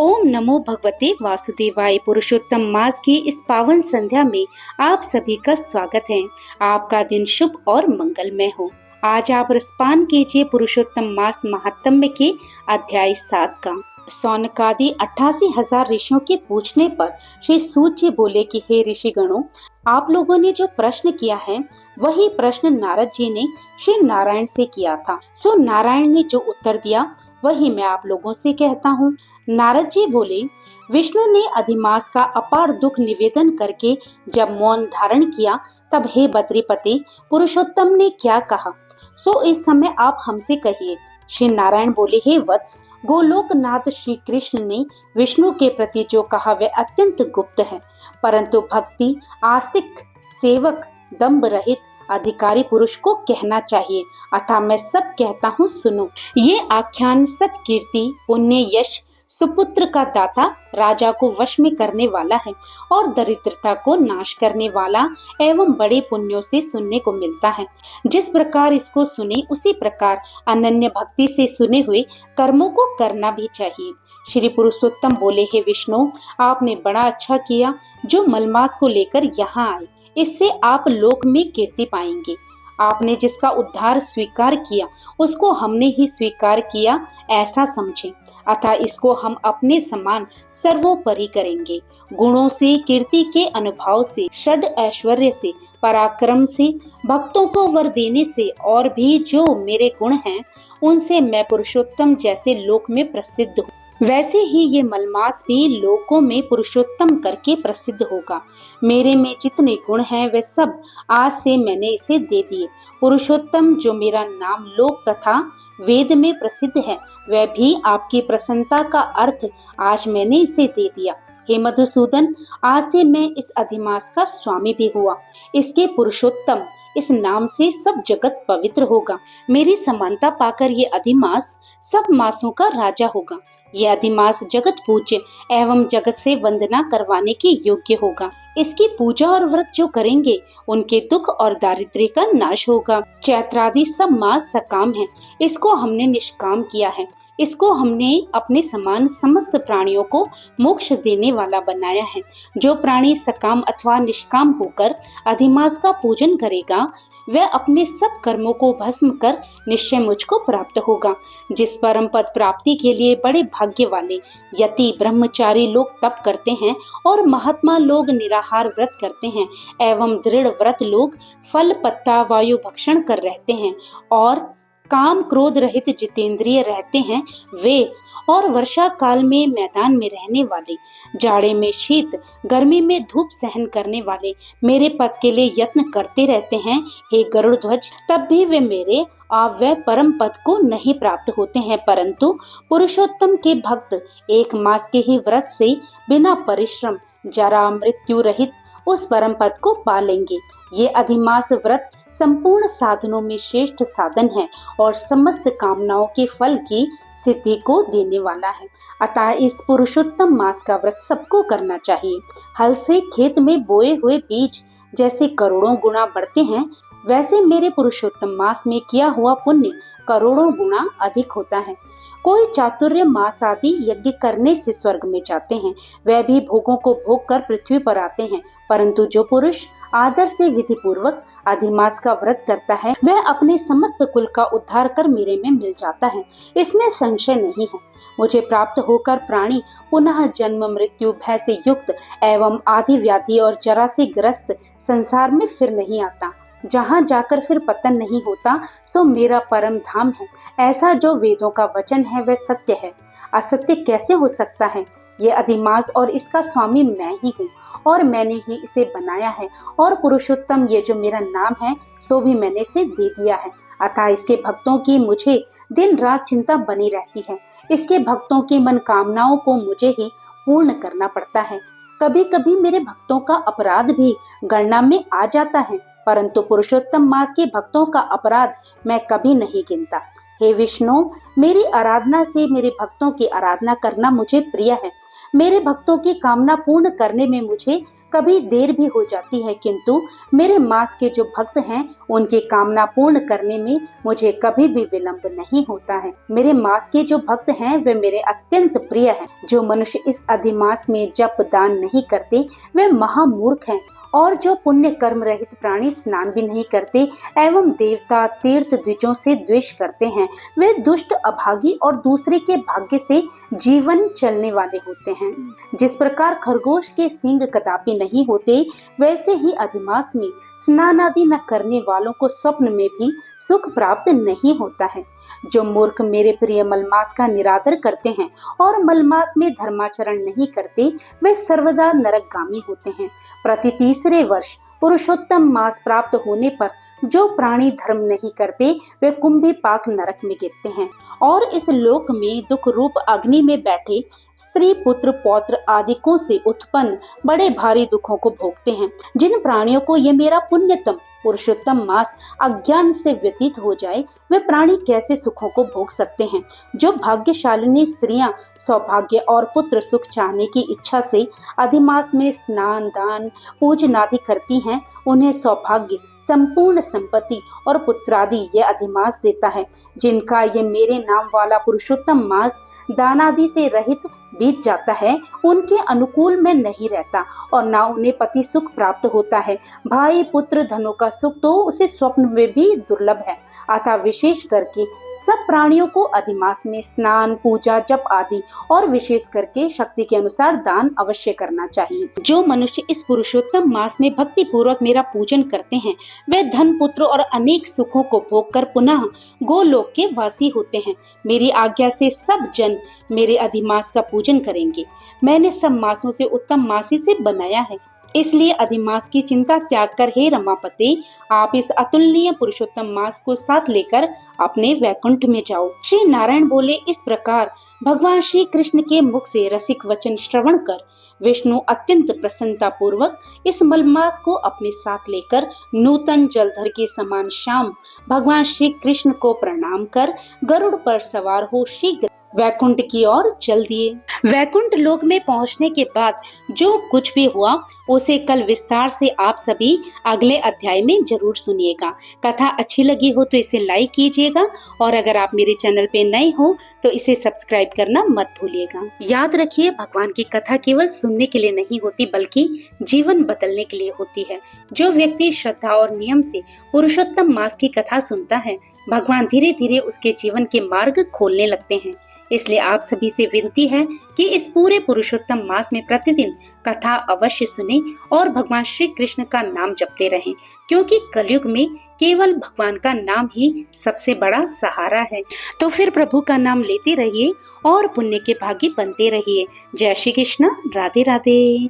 ओम नमो भगवते वासुदेवाय। पुरुषोत्तम मास की इस पावन संध्या में आप सभी का स्वागत है। आपका दिन शुभ और मंगलमय हो। आज आप रसपान कीजिए पुरुषोत्तम मास महात्म्य के अध्याय 7 का। सौनकादि 88,000 ऋषियों के पूछने पर श्री सूत जी बोले कि हे ऋषिगणों, आप लोगों ने जो प्रश्न किया है वही प्रश्न नारद जी ने श्री नारायण से किया था। सो नारायण ने जो उत्तर दिया वही मैं आप लोगों से कहता हूँ। नारद जी बोले, विष्णु ने अधिमास का अपार दुख निवेदन करके जब मौन धारण किया तब हे बद्रीपति पुरुषोत्तम ने क्या कहा, सो इस समय आप हमसे कहिए। श्री नारायण बोले, हे वत्स, गोलोकनाथ श्री कृष्ण ने विष्णु के प्रति जो कहा वह अत्यंत गुप्त है, परंतु भक्ति आस्तिक सेवक दंभ रहित अधिकारी पुरुष को कहना चाहिए। अतः मैं सब कहता हूँ, सुनो। ये आख्यान सत्कीर्ति पुण्य यश सुपुत्र का दाता राजा को वश में करने वाला है और दरिद्रता को नाश करने वाला एवं बड़े पुण्यों से सुनने को मिलता है। जिस प्रकार इसको सुने उसी प्रकार अनन्य भक्ति से सुने हुए कर्मों को करना भी चाहिए। श्री पुरुषोत्तम बोले, हे विष्णु, आपने बड़ा अच्छा किया जो मलमास को लेकर यहाँ आए। इससे आप लोक में कीर्ति पाएंगे। आपने जिसका उद्धार स्वीकार किया उसको हमने ही स्वीकार किया ऐसा समझें। अतः इसको हम अपने समान सर्वोपरि करेंगे। गुणों से, कीर्ति के अनुभव से, षड ऐश्वर्य से, पराक्रम से, भक्तों को वर देने से और भी जो मेरे गुण हैं उनसे मैं पुरुषोत्तम जैसे लोक में प्रसिद्ध हूँ। वैसे ही ये मलमास भी लोकों में पुरुषोत्तम करके प्रसिद्ध होगा। मेरे में जितने गुण हैं वे सब आज से मैंने इसे दे दिए। पुरुषोत्तम जो मेरा नाम लोक तथा वेद में प्रसिद्ध है वह भी आपकी प्रसन्नता का अर्थ आज मैंने इसे दे दिया। हे मधुसूदन, आज से मैं इस अधिमास का स्वामी भी हुआ। इसके पुरुषोत्तम इस नाम से सब जगत पवित्र होगा। मेरी समानता पाकर ये अधिमास सब मासों का राजा होगा। ये अधिमास जगत पूज्य एवं जगत से वंदना करवाने के योग्य होगा। इसकी पूजा और व्रत जो करेंगे उनके दुख और दारिद्र्य का नाश होगा। चैत्रादि सब मास सकाम है, इसको हमने निष्काम किया है। इसको हमने अपने समान समस्त प्राणियों को मोक्ष देने वाला बनाया है। जो प्राणी सकाम अथवा निष्काम होकर अधिमास का पूजन करेगा वह अपने सब कर्मों को भस्म कर निश्चय मुझको प्राप्त होगा। जिस परम पद प्राप्ति के लिए बड़े भाग्य वाले यति ब्रह्मचारी लोग तप करते हैं और महात्मा लोग निराहार व्रत करते हैं एवं दृढ़ व्रत लोग फल पत्ता वायु भक्षण कर रहते हैं और काम क्रोध रहित जितेंद्रिय रहते हैं वे, और वर्षा काल में मैदान में रहने वाले, जाड़े में शीत, गर्मी में धूप सहन करने वाले मेरे पद के लिए यत्न करते रहते हैं। हे गरुड़ ध्वज, तब भी वे मेरे अव्यय परम पद को नहीं प्राप्त होते हैं, परंतु पुरुषोत्तम के भक्त एक मास के ही व्रत से बिना परिश्रम जरा मृत्यु रहित उस परम पद को पा लेंगे। ये अधिमास व्रत संपूर्ण साधनों में श्रेष्ठ साधन है और समस्त कामनाओं के फल की सिद्धि को देने वाला है। अतः इस पुरुषोत्तम मास का व्रत सबको करना चाहिए। हल से खेत में बोए हुए बीज जैसे करोड़ों गुना बढ़ते हैं वैसे मेरे पुरुषोत्तम मास में किया हुआ पुण्य करोड़ों गुना अधिक होता है। कोई चातुर्य मास आदि यज्ञ करने से स्वर्ग में जाते हैं, वह भी भोगों को भोग कर पृथ्वी पर आते हैं, परंतु जो पुरुष आदर से विधि पूर्वक अधिमास का व्रत करता है वह अपने समस्त कुल का उद्धार कर मेरे में मिल जाता है। इसमें संशय नहीं है। मुझे प्राप्त होकर प्राणी पुनः जन्म मृत्यु भय से युक्त एवं आदि व्याधि और जरा से ग्रस्त संसार में फिर नहीं आता। जहाँ जाकर फिर पतन नहीं होता सो मेरा परम धाम है। ऐसा जो वेदों का वचन है वह सत्य है, असत्य कैसे हो सकता है। ये अधिमास और इसका स्वामी मैं ही हूँ और मैंने ही इसे बनाया है, और पुरुषोत्तम ये जो मेरा नाम है सो भी मैंने इसे दे दिया है। अतः इसके भक्तों की मुझे दिन रात चिंता बनी रहती है। इसके भक्तों की मनोकामनाओं को मुझे ही पूर्ण करना पड़ता है। कभी कभी मेरे भक्तों का अपराध भी गणना में आ जाता है, परंतु पुरुषोत्तम मास के भक्तों का अपराध मैं कभी नहीं गिनता। हे विष्णु, मेरी आराधना से मेरे भक्तों की आराधना करना मुझे प्रिय है। मेरे भक्तों की कामना पूर्ण करने में मुझे कभी देर भी हो जाती है, किंतु मेरे मास के जो भक्त हैं उनकी कामना पूर्ण करने में मुझे कभी भी विलंब नहीं होता है। मेरे मास के जो भक्त हैं वे मेरे अत्यंत प्रिय हैं। जो मनुष्य इस अधिमास में जप दान नहीं करते वे महामूर्ख हैं, और जो पुण्य कर्म रहित प्राणी स्नान भी नहीं करते एवं देवता तीर्थ द्विजों से द्वेष करते हैं वे दुष्ट अभागी और दूसरे के भाग्य से जीवन चलने वाले होते हैं। जिस प्रकार खरगोश के सींग कदापि नहीं होते, वैसे ही अधिमास में स्नान आदि न करने वालों को स्वप्न में भी सुख प्राप्त नहीं होता है। जो मूर्ख मेरे प्रिय मलमास का निरादर करते हैं और मलमास में धर्माचरण नहीं करते वे सर्वदा नरकगामी होते हैं। प्रति तीसरे वर्ष पुरुषोत्तम मास प्राप्त होने पर जो प्राणी धर्म नहीं करते वे कुंभी पाक नरक में गिरते हैं और इस लोक में दुख रूप अग्नि में बैठे स्त्री पुत्र पौत्र आदिकों से उत्पन्न बड़े भारी दुखों को भोगते हैं। जिन प्राणियों को ये मेरा पुण्यतम पुरुषोत्तम मास अज्ञान से व्यतीत हो जाए वे प्राणी कैसे सुखों को भोग सकते हैं। जो भाग्यशालिनी स्त्रियां सौभाग्य और पुत्र सुख चाहने की इच्छा से अधिमास में स्नान दान पूजन आदि करती हैं, उन्हें सौभाग्य संपूर्ण संपत्ति और पुत्रादि ये अधिमास देता है। जिनका ये मेरे नाम वाला पुरुषोत्तम मास दानादि से रहित बीत जाता है उनके अनुकूल में नहीं रहता और ना उन्हें पति सुख प्राप्त होता है। भाई पुत्र धनों का सुख तो उसे स्वप्न में भी दुर्लभ है। अतः विशेष करके सब प्राणियों को अधिमास में स्नान पूजा जप आदि और विशेष करके शक्ति के अनुसार दान अवश्य करना चाहिए। जो मनुष्य इस पुरुषोत्तम मास में भक्ति पूर्वक मेरा पूजन करते हैं वे धन पुत्र और अनेक सुखों को भोग कर पुनः गोलोक के वासी होते हैं। मेरी आज्ञा से सब जन मेरे अधिमास का पूजन करेंगे। मैंने सब मासों से उत्तम मास इसे बनाया है, इसलिए अधिमास की चिंता त्याग कर हे रमापते आप इस अतुलनीय पुरुषोत्तम मास को साथ लेकर अपने वैकुंठ में जाओ। श्री नारायण बोले। इस प्रकार भगवान श्री कृष्ण के मुख से रसिक वचन श्रवण कर विष्णु अत्यंत प्रसन्नता पूर्वक इस मलमास को अपने साथ लेकर नूतन जलधर के समान श्याम भगवान श्री कृष्ण को प्रणाम कर गरुड़ पर सवार हो शीघ्र वैकुंठ की ओर चल दिए। वैकुंठ लोक में पहुंचने के बाद जो कुछ भी हुआ उसे कल विस्तार से आप सभी अगले अध्याय में जरूर सुनिएगा। कथा अच्छी लगी हो तो इसे लाइक कीजिएगा और अगर आप मेरे चैनल पे नए हो तो इसे सब्सक्राइब करना मत भूलिएगा। याद रखिए भगवान की कथा केवल सुनने के लिए नहीं होती बल्कि जीवन बदलने के लिए होती है। जो व्यक्ति श्रद्धा और नियम से पुरुषोत्तम मास की कथा सुनता है भगवान धीरे धीरे उसके जीवन के मार्ग खोलने लगते हैं। इसलिए आप सभी से विनती है कि इस पूरे पुरुषोत्तम मास में प्रतिदिन कथा अवश्य सुने और भगवान श्री कृष्ण का नाम जपते रहें, क्योंकि कलयुग में केवल भगवान का नाम ही सबसे बड़ा सहारा है। तो फिर प्रभु का नाम लेते रहिए और पुण्य के भागी बनते रहिए। जय श्री कृष्ण। राधे राधे।